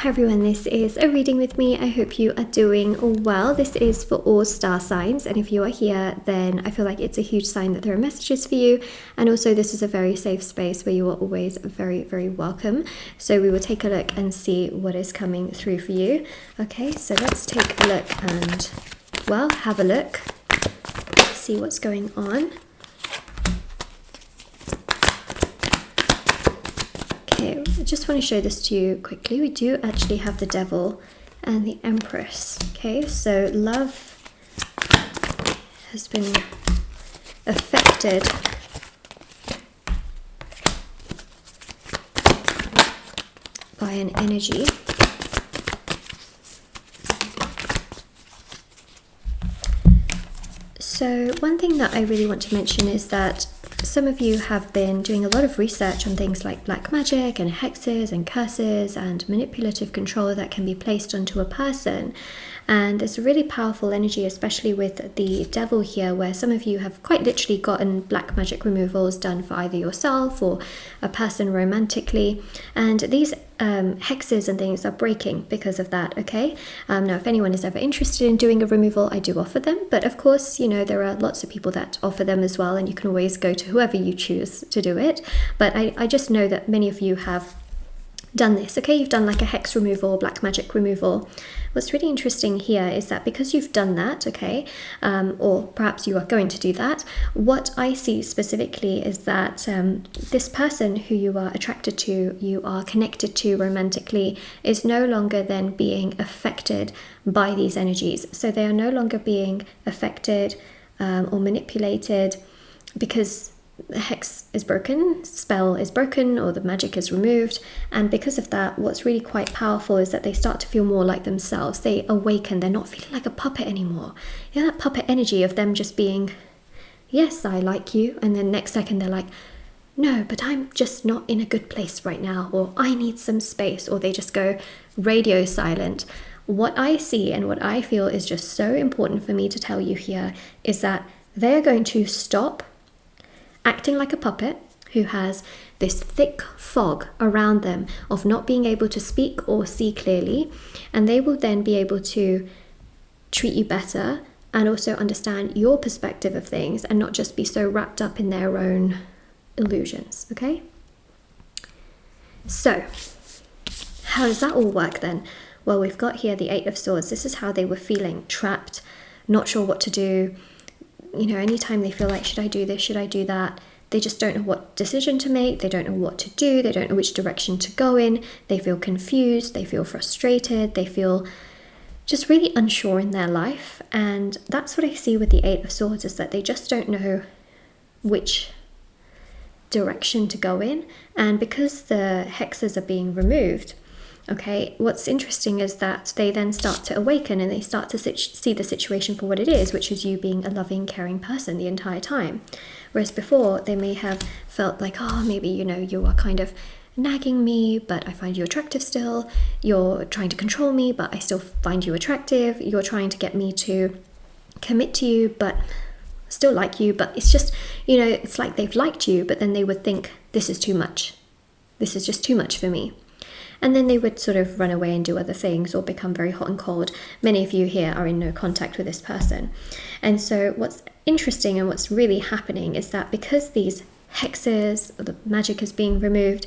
Hi everyone, this is a reading with me. I hope you are doing well. This is for all star signs, and if you are here, then I feel like it's a huge sign that there are messages for you, and also this is a very safe space where you are always very, very welcome. So we will take a look and see what is coming through for you. Okay, so let's take a look and, well, have a look, see what's going on. Okay, I just want to show this to you quickly. We do actually have the Devil and the Empress. Okay, so love has been affected by an energy. So one thing that I really want to mention is that some of you have been doing a lot of research on things like black magic and hexes and curses and manipulative control that can be placed onto a person. And it's a really powerful energy, especially with the Devil here, where some of you have quite literally gotten black magic removals done for either yourself or a person romantically. And these hexes and things are breaking because of that, okay? Now, if anyone is ever interested in doing a removal, I do offer them. But of course, you know, there are lots of people that offer them as well, and you can always go to whoever you choose to do it. But I just know that many of you have done this, okay? You've done like a hex removal, black magic removal. What's really interesting here is that because you've done that, okay, or perhaps you are going to do that, what I see specifically is that this person who you are attracted to, you are connected to romantically, is no longer then being affected by these energies. So they are no longer being affected or manipulated because the hex is broken, spell is broken, or the magic is removed. And because of that, what's really quite powerful is that they start to feel more like themselves. They awaken. They're not feeling like a puppet anymore. You know, that puppet energy of them just being, yes, I like you, and then next second they're like, no, but I'm just not in a good place right now, or I need some space, or they just go radio silent. What I see and what I feel is just so important for me to tell you here is that they're going to stop acting like a puppet who has this thick fog around them of not being able to speak or see clearly, and they will then be able to treat you better and also understand your perspective of things and not just be so wrapped up in their own illusions, okay? So, how does that all work then? Well, we've got here the Eight of Swords. This is how they were feeling, trapped, not sure what to do. You know, anytime they feel like, should I do this, should I do that? They just don't know what decision to make. They don't know what to do. They don't know which direction to go in. They feel confused. They feel frustrated. They feel just really unsure in their life. And that's what I see with the Eight of Swords, is that they just don't know which direction to go in. And because the hexes are being removed, okay, what's interesting is that they then start to awaken and they start to see the situation for what it is, which is you being a loving, caring person the entire time. Whereas before, they may have felt like, oh, maybe, you know, you are kind of nagging me, but I find you attractive still. You're trying to control me, but I still find you attractive. You're trying to get me to commit to you, but still like you. But it's just, you know, it's like they've liked you, but then they would think, this is too much. This is just too much for me. And then they would sort of run away and do other things or become very hot and cold. Many of you here are in no contact with this person. And so what's interesting and what's really happening is that because these hexes, or the magic is being removed,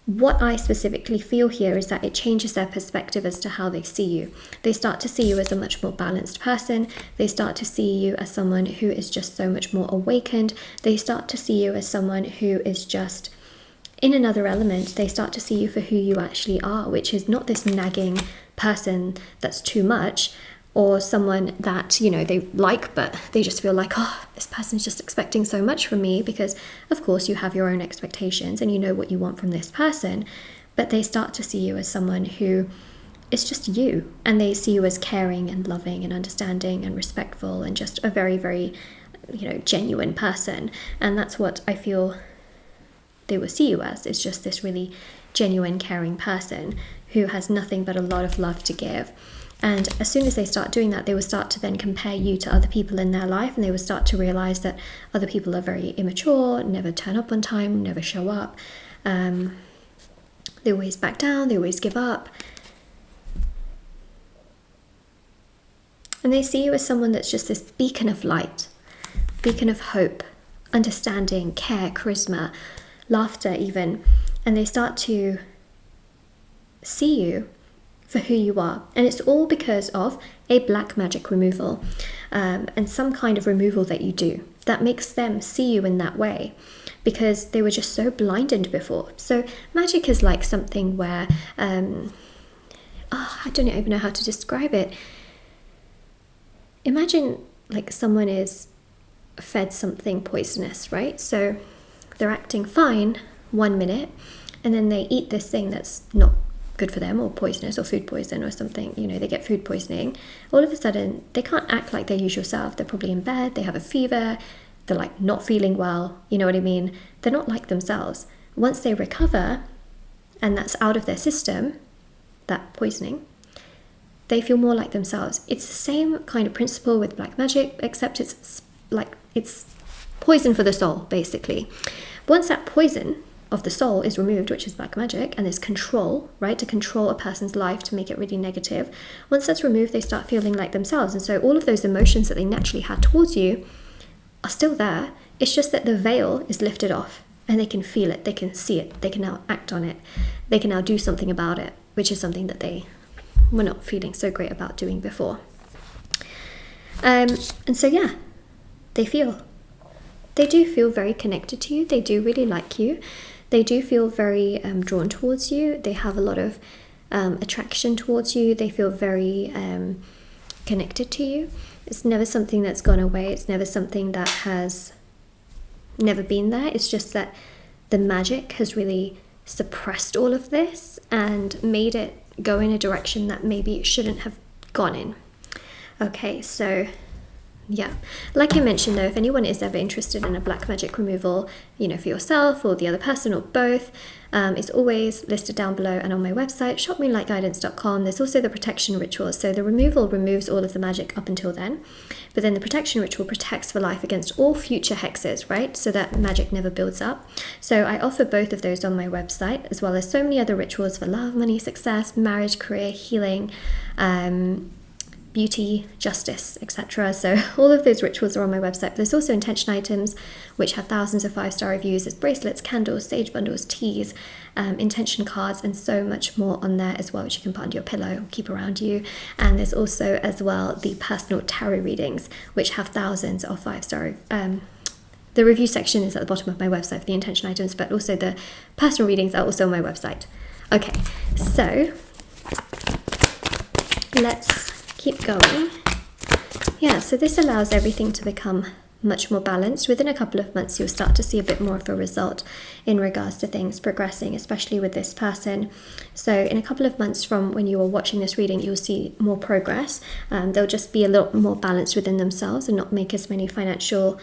what I specifically feel here is that it changes their perspective as to how they see you. They start to see you as a much more balanced person. They start to see you as someone who is just so much more awakened. They start to see you as someone who is just in another element. They start to see you for who you actually are, which is not this nagging person that's too much, or someone that, you know, they like, but they just feel like, oh, this person's just expecting so much from me, because of course you have your own expectations and you know what you want from this person. But they start to see you as someone who is just you, and they see you as caring and loving and understanding and respectful and just a very, very, you know, genuine person. And that's what I feel they will see you as. It's just this really genuine, caring person who has nothing but a lot of love to give. And as soon as they start doing that, they will start to then compare you to other people in their life, and they will start to realize that other people are very immature, never turn up on time, never show up. They always back down, they always give up. And they see you as someone that's just this beacon of light, beacon of hope, understanding, care, charisma, laughter even. And they start to see you for who you are. And it's all because of a black magic removal, and some kind of removal that you do that makes them see you in that way, because they were just so blinded before. So magic is like something where, I don't even know how to describe it. Imagine like someone is fed something poisonous, right? So they're acting fine 1 minute, and then they eat this thing that's not good for them, or poisonous, or food poison or something, you know, they get food poisoning. All of a sudden they can't act like their usual self. They're probably in bed, they have a fever, they're like not feeling well, you know what I mean? They're not like themselves. Once they recover and that's out of their system, that poisoning, they feel more like themselves. It's the same kind of principle with black magic, except it's poison for the soul, basically. Once that poison of the soul is removed, which is black magic, and there's control, right, to control a person's life, to make it really negative. Once that's removed, they start feeling like themselves. And so all of those emotions that they naturally had towards you are still there. It's just that the veil is lifted off, and they can feel it, they can see it, they can now act on it, they can now do something about it, which is something that they were not feeling so great about doing before. And so yeah, they do feel very connected to you. They do really like you. They do feel very drawn towards you. They have a lot of attraction towards you. They feel very connected to you. It's never something that's gone away. It's never something that has never been there. It's just that the magic has really suppressed all of this and made it go in a direction that maybe it shouldn't have gone in. Okay, so yeah, like I mentioned though, if anyone is ever interested in a black magic removal, you know, for yourself or the other person or both, it's always listed down below and on my website, shopmoonlightguidance.com. There's also the protection rituals. So the removal removes all of the magic up until then, but then the protection ritual protects for life against all future hexes, right? So that magic never builds up. So I offer both of those on my website, as well as so many other rituals for love, money, success, marriage, career, healing, beauty, justice, etc. So all of those rituals are on my website. But there's also intention items which have thousands of 5-star reviews. There's bracelets, candles, sage bundles, teas, intention cards, and so much more on there as well, which you can put under your pillow, keep around you. And there's also as well the personal tarot readings, which have thousands of 5-star the review section is at the bottom of my website for the intention items, but also the personal readings are also on my website. Okay, so let's keep going. Yeah, so this allows everything to become much more balanced. Within a couple of months, you'll start to see a bit more of a result in regards to things progressing, especially with this person. So in a couple of months from when you are watching this reading, you'll see more progress. They'll just be a lot more balanced within themselves and not make as many financial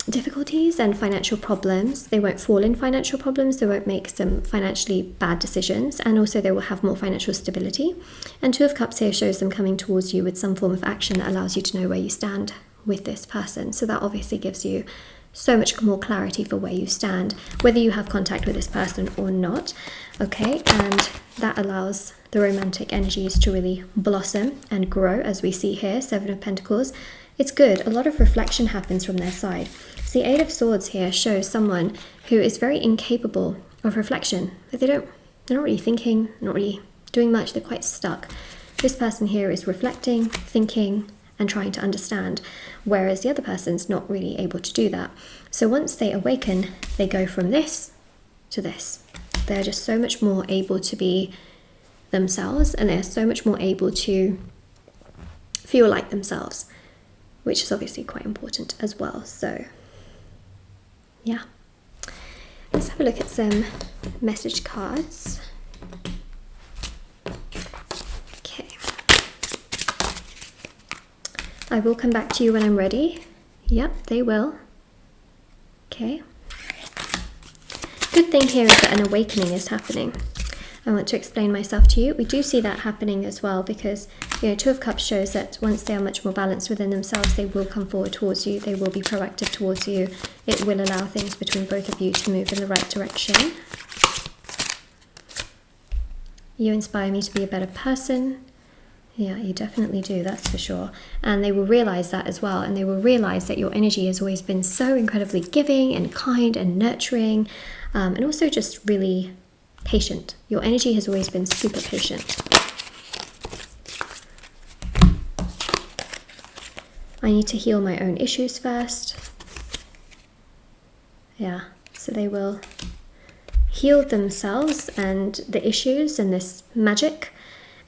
difficulties and financial problems. They won't fall in financial problems, they won't make some financially bad decisions, and also they will have more financial stability. And Two of Cups here shows them coming towards you with some form of action that allows you to know where you stand with this person. So that obviously gives you so much more clarity for where you stand, whether you have contact with this person or not. Okay, and that allows the romantic energies to really blossom and grow, as we see here, 7 of Pentacles. It's good. A lot of reflection happens from their side. So the 8 of Swords here shows someone who is very incapable of reflection. They're not really thinking, not really doing much. They're quite stuck. This person here is reflecting, thinking, and trying to understand, whereas the other person's not really able to do that. So once they awaken, they go from this to this. They're just so much more able to be themselves, and they're so much more able to feel like themselves, which is obviously quite important as well. So yeah, let's have a look at some message cards. Okay, I will come back to you when I'm ready. Yep, they will. Okay, good thing here is that an awakening is happening. I want to explain myself to you. We do see that happening as well, because, you know, Two of Cups shows that once they are much more balanced within themselves, they will come forward towards you. They will be proactive towards you. It will allow things between both of you to move in the right direction. You inspire me to be a better person. Yeah, you definitely do, that's for sure. And they will realize that as well. And they will realize that your energy has always been so incredibly giving and kind and nurturing, and also just really patient. Your energy has always been super patient. I need to heal my own issues first. Yeah, so they will heal themselves and the issues and this magic.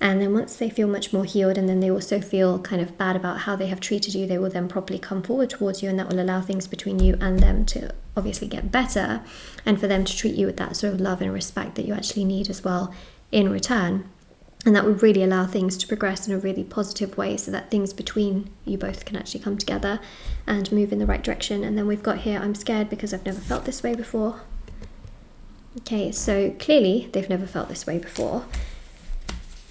And then once they feel much more healed, and then they also feel kind of bad about how they have treated you, they will then probably come forward towards you, and that will allow things between you and them to obviously get better, and for them to treat you with that sort of love and respect that you actually need as well in return. And that would really allow things to progress in a really positive way, so that things between you both can actually come together and move in the right direction. And then we've got here, I'm scared because I've never felt this way before. Okay, so clearly they've never felt this way before.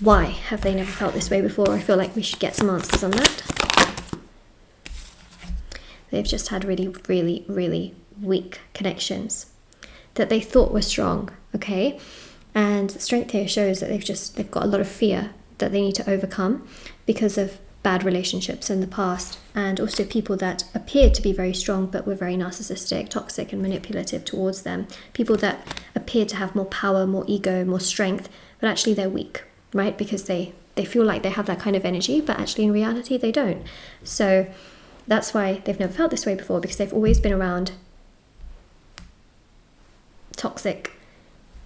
Why have they never felt this way before? I feel like we should get some answers on that. They've just had really, really, really weak connections that they thought were strong, okay? And strength here shows that they've got a lot of fear that they need to overcome because of bad relationships in the past, and also people that appeared to be very strong but were very narcissistic, toxic and manipulative towards them. People that appeared to have more power, more ego, more strength, but actually they're weak, right? Because they feel like they have that kind of energy, but actually in reality they don't. So that's why they've never felt this way before, because they've always been around toxic,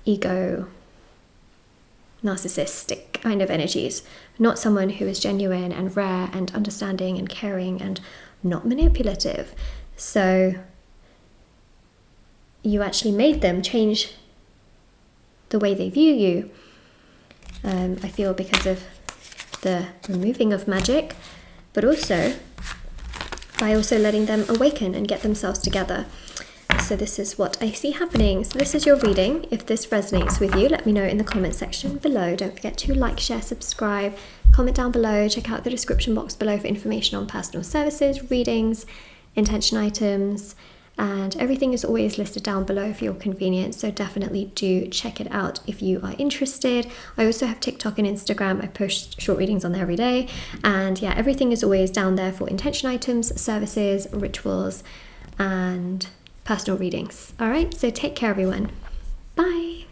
ego, narcissistic kind of energies, not someone who is genuine and rare and understanding and caring and not manipulative. So you actually made them change the way they view you. I feel because of the removing of magic, but also by also letting them awaken and get themselves together. So this is what I see happening. So this is your reading. If this resonates with you, let me know in the comment section below. Don't forget to like, share, subscribe, comment down below. Check out the description box below for information on personal services, readings, intention items, and everything is always listed down below for your convenience, so definitely do check it out if you are interested. I also have TikTok and Instagram. I post short readings on there every day, and yeah, everything is always down there for intention items, services, rituals, and personal readings. All right, so take care everyone. Bye.